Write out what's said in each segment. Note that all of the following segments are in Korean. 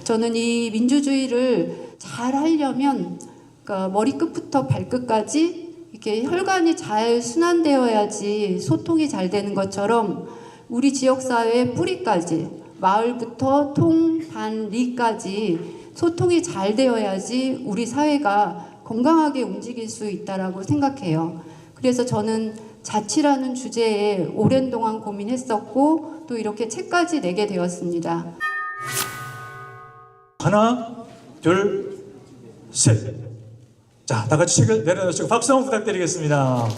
저는 이 민주주의를 잘 하려면 그러니까 머리끝부터 발끝까지 이렇게 혈관이 잘 순환되어야지 소통이 잘 되는 것처럼 우리 지역사회의 뿌리까지 마을부터 통, 반, 리까지 소통이 잘 되어야지 우리 사회가 건강하게 움직일 수 있다라고 생각해요. 그래서 저는 자치라는 주제에 오랜 동안 고민했었고 또 이렇게 책까지 내게 되었습니다. 하나, 둘, 셋. 자, 다 같이 책을 내려놓으시고 박수 한번 부탁드리겠습니다.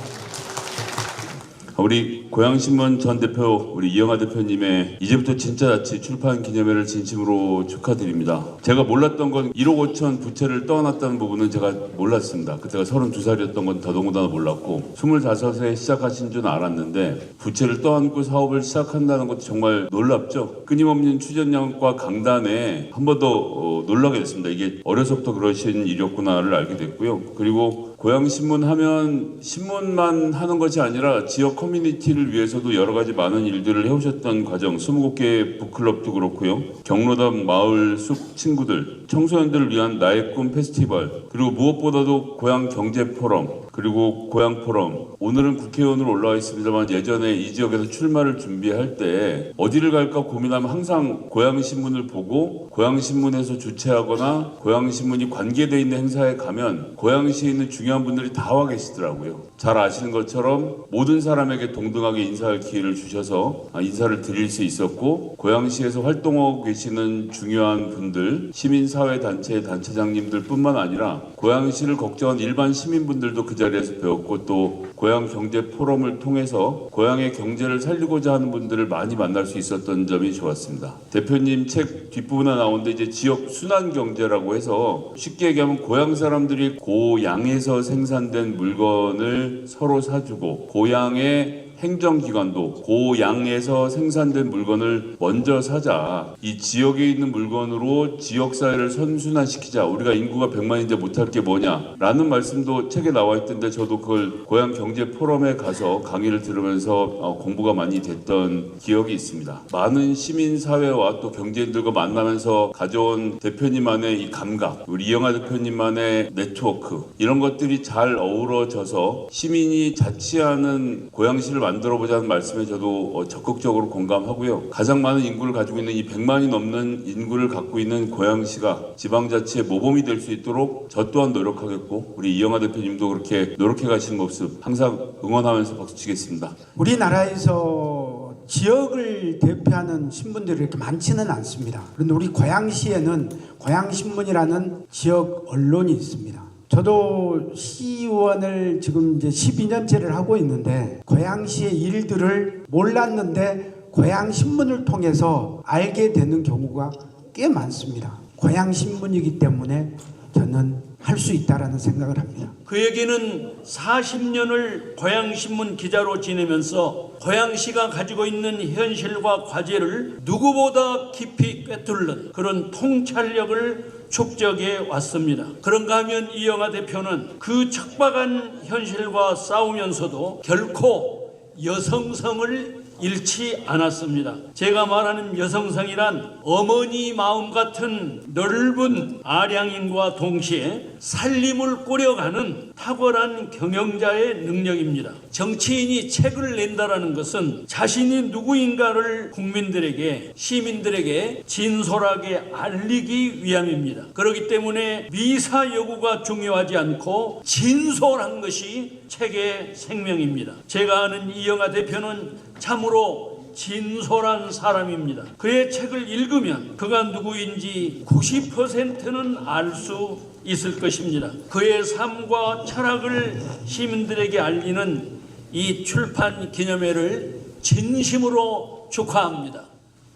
우리 고양신문 전 대표 우리 이영하 대표님의 이제부터 진짜 자치 출판 기념회를 진심으로 축하드립니다. 제가 몰랐던 건 1억 5천 부채를 떠안았다는 부분은 제가 몰랐습니다. 그때가 32살이었던 건 더더군다나 몰랐고 25세 시작하신 줄 알았는데 부채를 떠안고 사업을 시작한다는 것도 정말 놀랍죠. 끊임없는 추진력과 강단에 한 번 더 놀라게 됐습니다. 이게 어려서부터 그러신 일이었구나를 알게 됐고요. 그리고 고양신문 하면 신문만 하는 것이 아니라 지역 커뮤니티를 위해서도 여러 가지 많은 일들을 해오셨던 과정, 20개 북클럽도 그렇고요. 경로당 마을 숲 친구들, 청소년들을 위한 나의 꿈 페스티벌, 그리고 무엇보다도 고양 경제 포럼, 그리고 고양 포럼. 오늘은 국회의원으로 올라와 있습니다만 예전에 이 지역에서 출마를 준비할 때 어디를 갈까 고민하면 항상 고양신문을 보고 고양신문에서 주최하거나 고양신문이 관계되어 있는 행사에 가면 고양시에 있는 중요한 분들이 다 와 계시더라고요. 잘 아시는 것처럼 모든 사람에게 동등하게 인사할 기회를 주셔서 인사를 드릴 수 있었고 고양시에서 활동하고 계시는 중요한 분들, 시민사회단체의 단체장님들 뿐만 아니라 고양시를 걱정한 일반 시민분들도 그 자리에서 배웠고 또 고양 경제 포럼을 통해서 고양의 경제를 살리고자 하는 분들을 많이 만날 수 있었던 점이 좋았습니다. 대표님 책 뒷부분에 나오는데 이제 지역 순환 경제라고 해서 쉽게 얘기하면 고양 사람들이 고양에서 생산된 물건을 서로 사주고 고양의 행정기관도 고양에서 생산된 물건을 먼저 사자. 이 지역에 있는 물건으로 지역사회를 선순환시키자. 우리가 인구가 100만인데 못할 게 뭐냐 라는 말씀도 책에 나와 있던데 저도 그걸 고양경제포럼에 가서 강의를 들으면서 공부가 많이 됐던 기억이 있습니다. 많은 시민사회와 또 경제인들과 만나면서 가져온 대표님만의 이 감각, 우리 이영하 대표님만의 네트워크 이런 것들이 잘 어우러져서 시민이 자치하는 고양시를 만들어보자는 말씀에 저도 적극적으로 공감하고요. 가장 많은 인구를 가지고 있는 이 100만이 넘는 인구를 갖고 있는 고양시가 지방자치의 모범이 될 수 있도록 저 또한 노력하겠고 우리 이영하 대표님도 그렇게 노력해 가시는 모습 항상 응원하면서 박수치겠습니다. 우리나라에서 지역을 대표하는 신문들이 이렇게 많지는 않습니다. 그런데 우리 고양시에는 고양신문이라는 지역 언론이 있습니다. 저도 시의원을 지금 이제 12년째를 하고 있는데 고양시의 일들을 몰랐는데 고양신문을 통해서 알게 되는 경우가 꽤 많습니다. 고양신문이기 때문에 저는 할 수 있다라는 생각을 합니다. 그에게는 40년을 고양신문 기자로 지내면서 고양시가 가지고 있는 현실과 과제를 누구보다 깊이 꿰뚫는 그런 통찰력을 축적해 왔습니다. 그런가 하면 이영하 대표는 그 척박한 현실과 싸우면서도 결코 여성성을 잃지 않았습니다. 제가 말하는 여성성이란 어머니 마음 같은 넓은 아량인과 동시에 살림을 꾸려가는 탁월한 경영자의 능력입니다. 정치인이 책을 낸다라는 것은 자신이 누구인가를 국민들에게, 시민들에게 진솔하게 알리기 위함입니다. 그렇기 때문에 미사 여구가 중요하지 않고 진솔한 것이 책의 생명입니다. 제가 아는 이영하 대표는 참으로 진솔한 사람입니다. 그의 책을 읽으면 그가 누구인지 90%는 알 수 있을 것입니다. 그의 삶과 철학을 시민들에게 알리는 이 출판 기념회를 진심으로 축하합니다.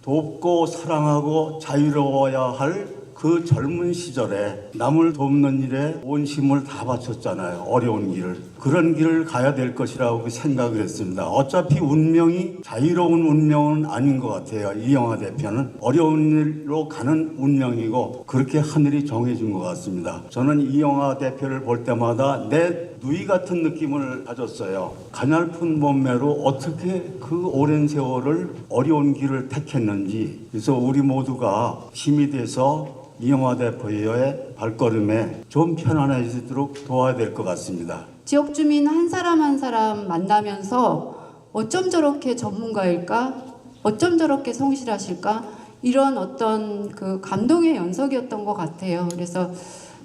돕고 사랑하고 자유로워야 할 그 젊은 시절에 남을 돕는 일에 온 힘을 다 바쳤잖아요. 어려운 길을. 그런 길을 가야 될 것이라고 생각을 했습니다. 어차피 운명이 자유로운 운명은 아닌 것 같아요. 이영하 대표는 어려운 일로 가는 운명이고 그렇게 하늘이 정해준 것 같습니다. 저는 이영하 대표를 볼 때마다 내 누이 같은 느낌을 가졌어요. 가냘픈 몸매로 어떻게 그 오랜 세월을 어려운 길을 택했는지. 그래서 우리 모두가 힘이 돼서 이영하 대표의 발걸음에 좀 편안해지도록 도와야 될 것 같습니다. 지역 주민 한 사람 한 사람 만나면서 어쩜 저렇게 전문가일까? 어쩜 저렇게 성실하실까? 이런 어떤 그 감동의 연속이었던 것 같아요. 그래서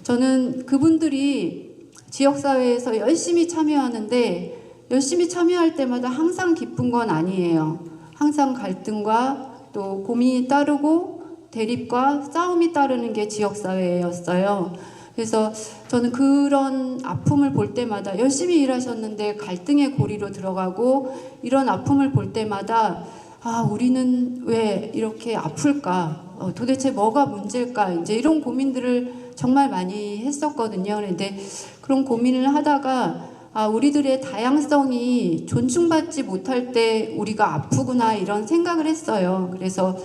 저는 그분들이 지역사회에서 열심히 참여하는데 열심히 참여할 때마다 항상 기쁜 건 아니에요. 항상 갈등과 또 고민이 따르고 대립과 싸움이 따르는 게 지역사회였어요. 그래서 저는 그런 아픔을 볼 때마다 열심히 일하셨는데 갈등의 고리로 들어가고 이런 아픔을 볼 때마다 아, 우리는 왜 이렇게 아플까? 도대체 뭐가 문제일까? 이제 이런 고민들을 정말 많이 했었거든요. 그런데 그런 고민을 하다가 아, 우리들의 다양성이 존중받지 못할 때 우리가 아프구나 이런 생각을 했어요. 그래서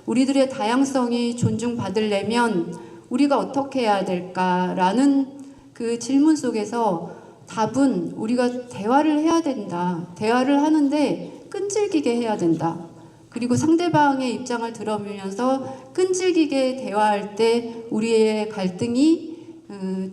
우리들의 다양성이 존중받으려면 우리가 어떻게 해야 될까라는 그 질문 속에서 답은 우리가 대화를 해야 된다. 대화를 하는데 끈질기게 해야 된다. 그리고 상대방의 입장을 들어보면서 끈질기게 대화할 때 우리의 갈등이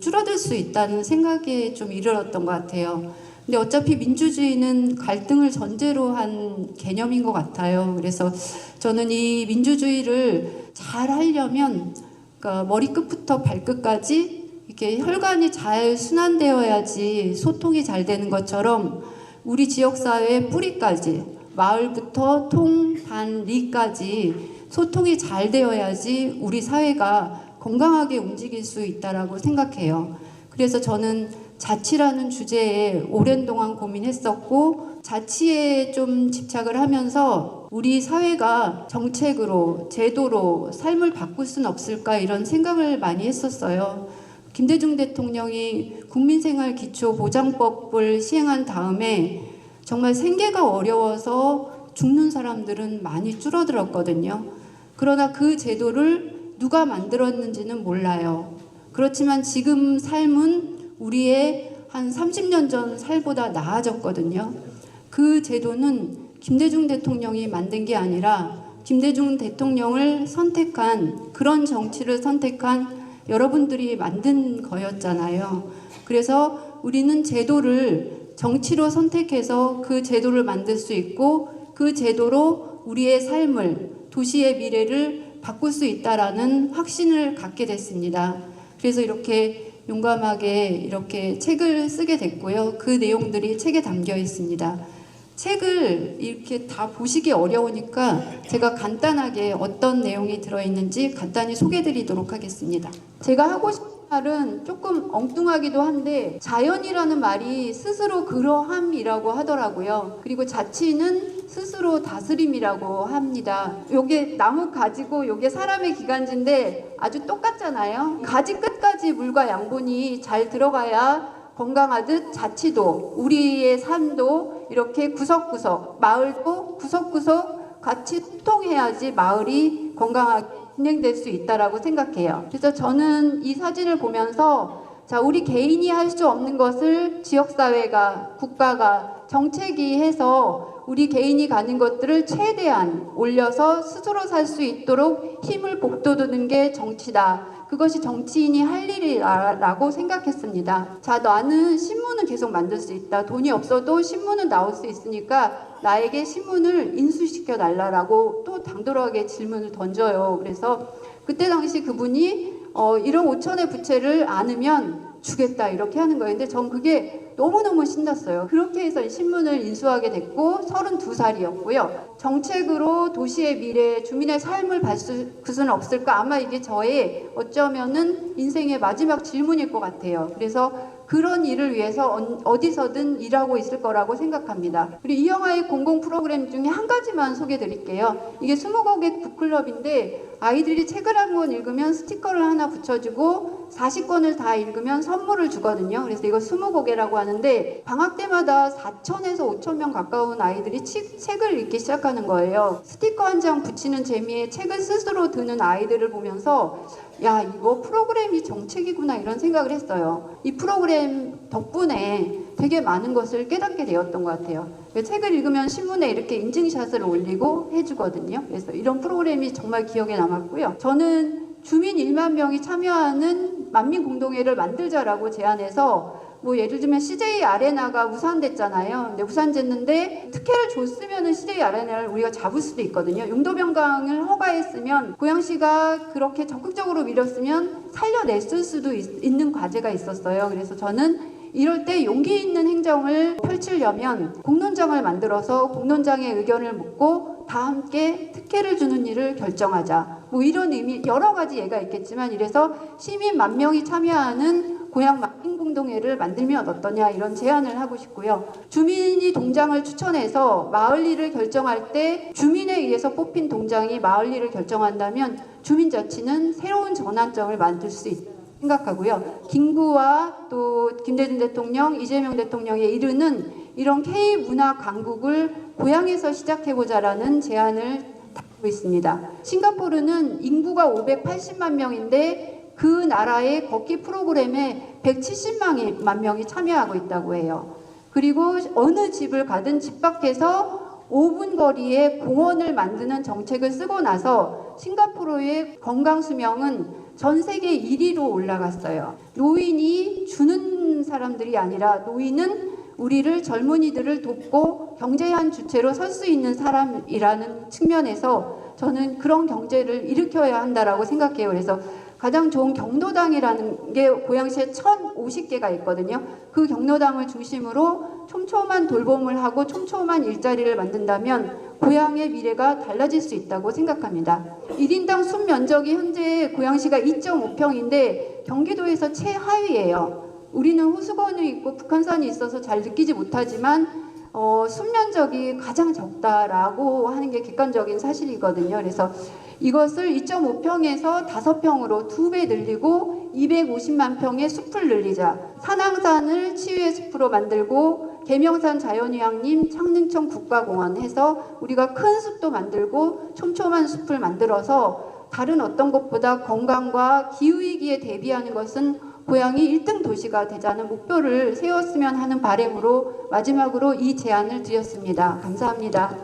줄어들 수 있다는 생각에 좀 이르렀던 것 같아요. 근데 어차피 민주주의는 갈등을 전제로 한 개념인 것 같아요. 그래서 저는 이 민주주의를 잘 하려면 그러니까 머리끝부터 발끝까지 이렇게 혈관이 잘 순환되어야지 소통이 잘 되는 것처럼 우리 지역사회의 뿌리까지 마을부터 통, 단, 리까지 소통이 잘 되어야지 우리 사회가 건강하게 움직일 수 있다라고 생각해요. 그래서 저는 자치라는 주제에 오랜 동안 고민했었고 자치에 좀 집착을 하면서 우리 사회가 정책으로 제도로 삶을 바꿀 수는 없을까 이런 생각을 많이 했었어요. 김대중 대통령이 국민생활기초보장법을 시행한 다음에 정말 생계가 어려워서 죽는 사람들은 많이 줄어들었거든요. 그러나 그 제도를 누가 만들었는지는 몰라요. 그렇지만 지금 삶은 우리의 한 30년 전 삶보다 나아졌거든요. 그 제도는 김대중 대통령이 만든 게 아니라 김대중 대통령을 선택한 그런 정치를 선택한 여러분들이 만든 거였잖아요. 그래서 우리는 제도를 정치로 선택해서 그 제도를 만들 수 있고 그 제도로 우리의 삶을 도시의 미래를 바꿀 수 있다라는 확신을 갖게 됐습니다. 그래서 이렇게 용감하게 이렇게 책을 쓰게 됐고요. 그 내용들이 책에 담겨 있습니다. 책을 이렇게 다 보시기 어려우니까 제가 간단하게 어떤 내용이 들어있는지 간단히 소개드리도록 하겠습니다. 제가 하고 싶은 말은 조금 엉뚱하기도 한데 자연이라는 말이 스스로 그러함이라고 하더라고요. 그리고 자치는 스스로 다스림이라고 합니다. 요게 나무 가지고 요게 사람의 기관지인데 아주 똑같잖아요. 가지 끝까지 물과 양분이 잘 들어가야 건강하듯 자치도 우리의 삶도 이렇게 구석구석 마을도 구석구석 같이 소통해야지 마을이 건강하게 진행될 수 있다라고 생각해요. 그래서 저는 이 사진을 보면서 자, 우리 개인이 할 수 없는 것을 지역사회가 국가가 정책이 해서 우리 개인이 가는 것들을 최대한 올려서 스스로 살 수 있도록 힘을 북돋우는 게 정치다. 그것이 정치인이 할 일이라고 생각했습니다. 자, 나는 신문은 계속 만들 수 있다. 돈이 없어도 신문은 나올 수 있으니까 나에게 신문을 인수시켜 달라라고 또 당돌하게 질문을 던져요. 그래서 그때 당시 그분이 1억 5천의 부채를 안으면 주겠다 이렇게 하는 거예요. 근데 전 그게 너무너무 신났어요. 그렇게 해서 신문을 인수하게 됐고 32살이었고요. 정책으로 도시의 미래, 주민의 삶을 바꿀 수는 없을까? 아마 이게 저의 어쩌면은 인생의 마지막 질문일 것 같아요. 그래서 그런 일을 위해서 어디서든 일하고 있을 거라고 생각합니다. 그리고 이 영화의 공공 프로그램 중에 한 가지만 소개해 드릴게요. 이게 20권의 북클럽인데 아이들이 책을 한 권 읽으면 스티커를 하나 붙여주고 40권을 다 읽으면 선물을 주거든요. 그래서 이거 20권이라고 하는데 방학 때마다 4,000에서 5,000명 가까운 아이들이 책을 읽기 시작하는 거예요. 스티커 한 장 붙이는 재미에 책을 스스로 드는 아이들을 보면서 야, 이거 프로그램이 정책이구나 이런 생각을 했어요. 이 프로그램 덕분에 되게 많은 것을 깨닫게 되었던 것 같아요. 책을 읽으면 신문에 이렇게 인증샷을 올리고 해주거든요. 그래서 이런 프로그램이 정말 기억에 남았고요. 저는 주민 1만 명이 참여하는 만민공동회를 만들자라고 제안해서 뭐 예를 들면 CJ 아레나가 무산됐잖아요. 근데 무산됐는데 특혜를 줬으면은 CJ 아레나를 우리가 잡을 수도 있거든요. 용도 변경을 허가했으면 고양시가 그렇게 적극적으로 밀었으면 살려냈을 수도 있는 과제가 있었어요. 그래서 저는 이럴 때 용기 있는 행정을 펼치려면 공론장을 만들어서 공론장의 의견을 묻고 다 함께 특혜를 주는 일을 결정하자. 뭐 이런 의미 여러 가지 예가 있겠지만 이래서 시민 1만 명이 참여하는 고양 만민공동회를 만들면 어떠냐 이런 제안을 하고 싶고요. 주민이 동장을 추천해서 마을 일을 결정할 때 주민에 의해서 뽑힌 동장이 마을 일을 결정한다면 주민자치는 새로운 전환점을 만들 수 있다. 생각하고요. 김구와 또 김대중 대통령, 이재명 대통령에 이르는 이런 K문화 강국을 고향에서 시작해보자라는 제안을 하고 있습니다. 싱가포르는 인구가 580만 명인데 그 나라의 걷기 프로그램에 170만 명이 참여하고 있다고 해요. 그리고 어느 집을 가든 집 밖에서 5분 거리에 공원을 만드는 정책을 쓰고 나서 싱가포르의 건강 수명은 전 세계 1위로 올라갔어요. 노인이 주는 사람들이 아니라 노인은 우리를 젊은이들을 돕고 경제의 한 주체로 설 수 있는 사람이라는 측면에서 저는 그런 경제를 일으켜야 한다라고 생각해요. 그래서 가장 좋은 경로당이라는 게 고양시에 1,050개가 있거든요. 그 경로당을 중심으로 촘촘한 돌봄을 하고 촘촘한 일자리를 만든다면 고양의 미래가 달라질 수 있다고 생각합니다. 1인당 숲 면적이 현재 고양시가 2.5평인데 경기도에서 최하위예요. 우리는 호수건이 있고 북한산이 있어서 잘 느끼지 못하지만 숲 면적이 가장 적다라고 하는 게 객관적인 사실이거든요. 그래서 이것을 2.5평에서 5평으로 2배 늘리고 250만 평의 숲을 늘리자. 산왕산을 치유의 숲으로 만들고 계명산 자연휴양림 창릉청 국가공원 해서 우리가 큰 숲도 만들고 촘촘한 숲을 만들어서 다른 어떤 것보다 건강과 기후위기에 대비하는 것은 고양이 1등 도시가 되자는 목표를 세웠으면 하는 바람으로 마지막으로 이 제안을 드렸습니다. 감사합니다.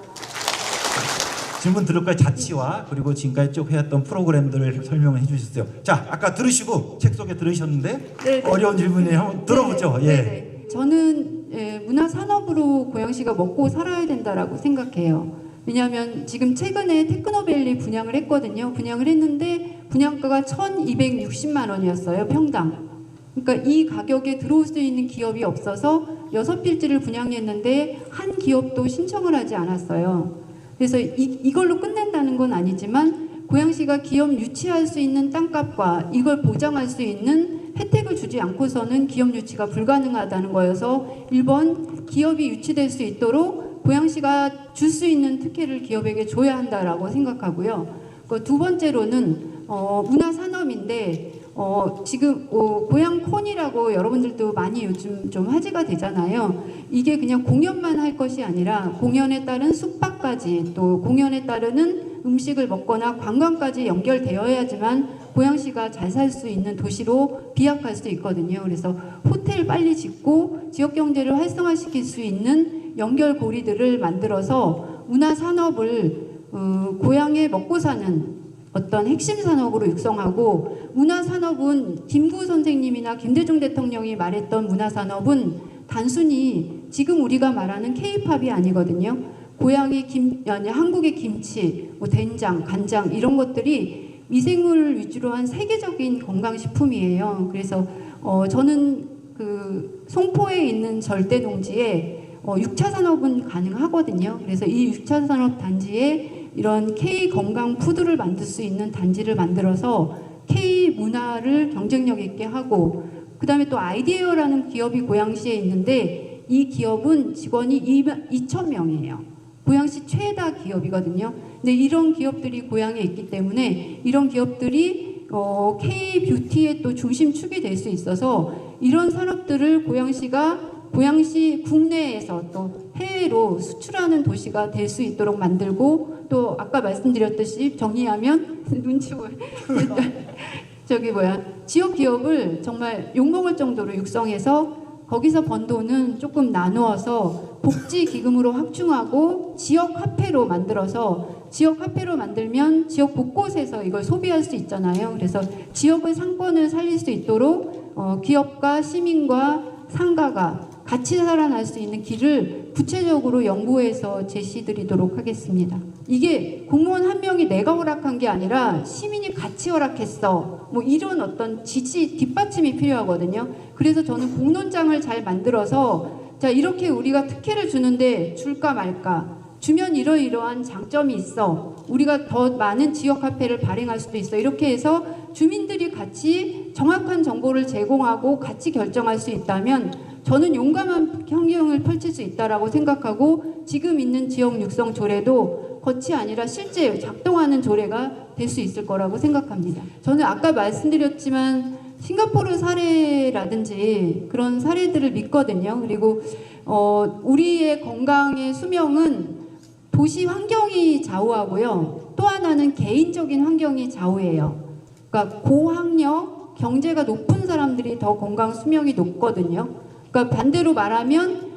질문 들을 거에 자치와 그리고 지금까지 쭉 해왔던 프로그램들을 설명을 해주셨어요. 자, 아까 들으시고 책 속에 들으셨는데 네네. 어려운 질문이에요. 한번 들어보죠. 네네. 예. 네네. 저는 문화산업으로 고양시가 먹고 살아야 된다라고 생각해요. 왜냐하면 지금 최근에 테크노밸리 분양을 했거든요. 분양을 했는데 분양가가 1,260만 원이었어요. 평당. 그러니까 이 가격에 들어올 수 있는 기업이 없어서 6필지를 분양했는데 한 기업도 신청을 하지 않았어요. 그래서 이걸로 끝낸다는 건 아니지만 고양시가 기업 유치할 수 있는 땅값과 이걸 보장할 수 있는 혜택을 주지 않고서는 기업 유치가 불가능하다는 거여서 1번 기업이 유치될 수 있도록 고양시가 줄 수 있는 특혜를 기업에게 줘야 한다라고 생각하고요. 두 번째로는 문화산업인데 지금 고양콘이라고 여러분들도 많이 요즘 좀 화제가 되잖아요. 이게 그냥 공연만 할 것이 아니라 공연에 따른 숙박까지 또 공연에 따르는 음식을 먹거나 관광까지 연결되어야지만 고양시가 잘 살 수 있는 도시로 비약할 수 있거든요. 그래서 호텔 빨리 짓고 지역경제를 활성화시킬 수 있는 연결고리들을 만들어서 문화산업을 고향에 먹고 사는 어떤 핵심 산업으로 육성하고 문화산업은 김구 선생님이나 김대중 대통령이 말했던 문화산업은 단순히 지금 우리가 말하는 K-팝이 아니거든요. 고향의 한국의 김치, 뭐 된장, 간장 이런 것들이 미생물을 위주로 한 세계적인 건강식품이에요. 그래서 저는 그 송포에 있는 절대농지에 6차 산업은 가능하거든요. 그래서 이 6차 산업 단지에 이런 K 건강 푸드를 만들 수 있는 단지를 만들어서 K 문화를 경쟁력 있게 하고 그다음에 또 아이디어라는 기업이 고양시에 있는데 이 기업은 직원이 2,000명이에요. 고양시 최다 기업이거든요. 근데 이런 기업들이 고양에 있기 때문에 이런 기업들이 K-뷰티의 또 중심축이 될 수 있어서 이런 산업들을 고양시 국내에서 또 해외로 수출하는 도시가 될 수 있도록 만들고 또 아까 말씀드렸듯이 정리하면 눈치 보여. 지역 기업을 정말 욕먹을 정도로 육성해서 거기서 번 돈은 조금 나누어서 복지 기금으로 확충하고 지역 화폐로 만들어서 지역 화폐로 만들면 지역 곳곳에서 이걸 소비할 수 있잖아요. 그래서 지역의 상권을 살릴 수 있도록 기업과 시민과 상가가 같이 살아날 수 있는 길을 구체적으로 연구해서 제시드리도록 하겠습니다. 이게 공무원 한 명이 내가 허락한 게 아니라 시민이 같이 허락했어. 뭐 이런 어떤 지지 뒷받침이 필요하거든요. 그래서 저는 공론장을 잘 만들어서 자 이렇게 우리가 특혜를 주는데 줄까 말까. 주면 이러이러한 장점이 있어. 우리가 더 많은 지역 화폐를 발행할 수도 있어. 이렇게 해서 주민들이 같이 정확한 정보를 제공하고 같이 결정할 수 있다면 저는 용감한 환경을 펼칠 수 있다라고 생각하고 지금 있는 지역 육성 조례도 겉이 아니라 실제 작동하는 조례가 될 수 있을 거라고 생각합니다. 저는 아까 말씀드렸지만 싱가포르 사례라든지 그런 사례들을 믿거든요. 그리고 우리의 건강의 수명은 도시 환경이 좌우하고요. 또 하나는 개인적인 환경이 좌우해요. 그러니까 고학력, 경제가 높은 사람들이 더 건강 수명이 높거든요. 그러니까 반대로 말하면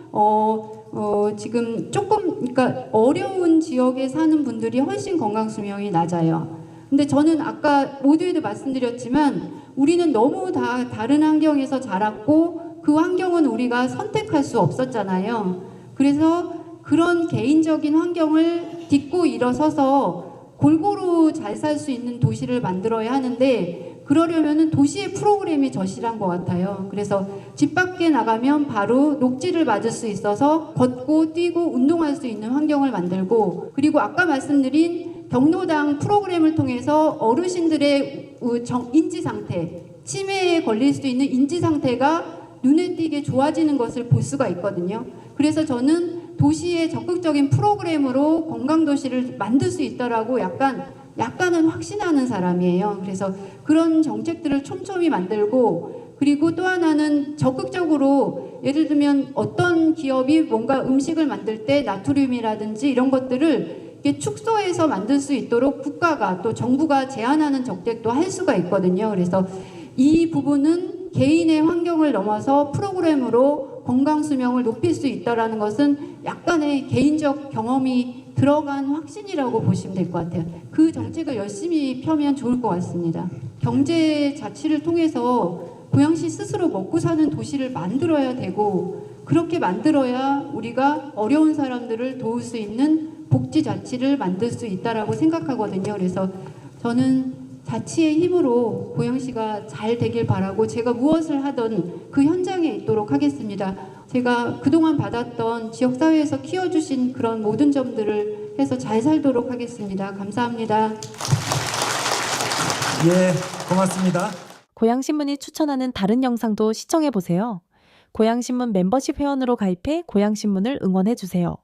지금 조금 그러니까 어려운 지역에 사는 분들이 훨씬 건강 수명이 낮아요. 근데 저는 아까 모두에도 말씀드렸지만 우리는 너무 다 다른 환경에서 자랐고 그 환경은 우리가 선택할 수 없었잖아요. 그래서 그런 개인적인 환경을 딛고 일어서서 골고루 잘 살 수 있는 도시를 만들어야 하는데 그러려면은 도시의 프로그램이 절실한 것 같아요. 그래서 집 밖에 나가면 바로 녹지를 맞을 수 있어서 걷고 뛰고 운동할 수 있는 환경을 만들고 그리고 아까 말씀드린 경로당 프로그램을 통해서 어르신들의 인지 상태, 치매에 걸릴 수 있는 인지 상태가 눈에 띄게 좋아지는 것을 볼 수가 있거든요. 그래서 저는 도시의 적극적인 프로그램으로 건강도시를 만들 수 있다라고 약간은 확신하는 사람이에요. 그래서 그런 정책들을 촘촘히 만들고 그리고 또 하나는 적극적으로 예를 들면 어떤 기업이 뭔가 음식을 만들 때 나트륨이라든지 이런 것들을 이렇게 축소해서 만들 수 있도록 국가가 또 정부가 제한하는 정책도 할 수가 있거든요. 그래서 이 부분은 개인의 환경을 넘어서 프로그램으로 건강 수명을 높일 수 있다라는 것은 약간의 개인적 경험이 들어간 확신이라고 보시면 될 것 같아요. 그 정책을 열심히 펴면 좋을 것 같습니다. 경제 자치를 통해서 고양시 스스로 먹고 사는 도시를 만들어야 되고 그렇게 만들어야 우리가 어려운 사람들을 도울 수 있는 복지 자치를 만들 수 있다라고 생각하거든요. 그래서 저는 자치의 힘으로 고양시가 잘 되길 바라고 제가 무엇을 하든 그 현장에 있도록 하겠습니다. 제가 그동안 받았던 지역사회에서 키워주신 그런 모든 점들을 해서 잘 살도록 하겠습니다. 감사합니다. 예, 고맙습니다. 고양신문이 추천하는 다른 영상도 시청해보세요. 고양신문 멤버십 회원으로 가입해 고양신문을 응원해주세요.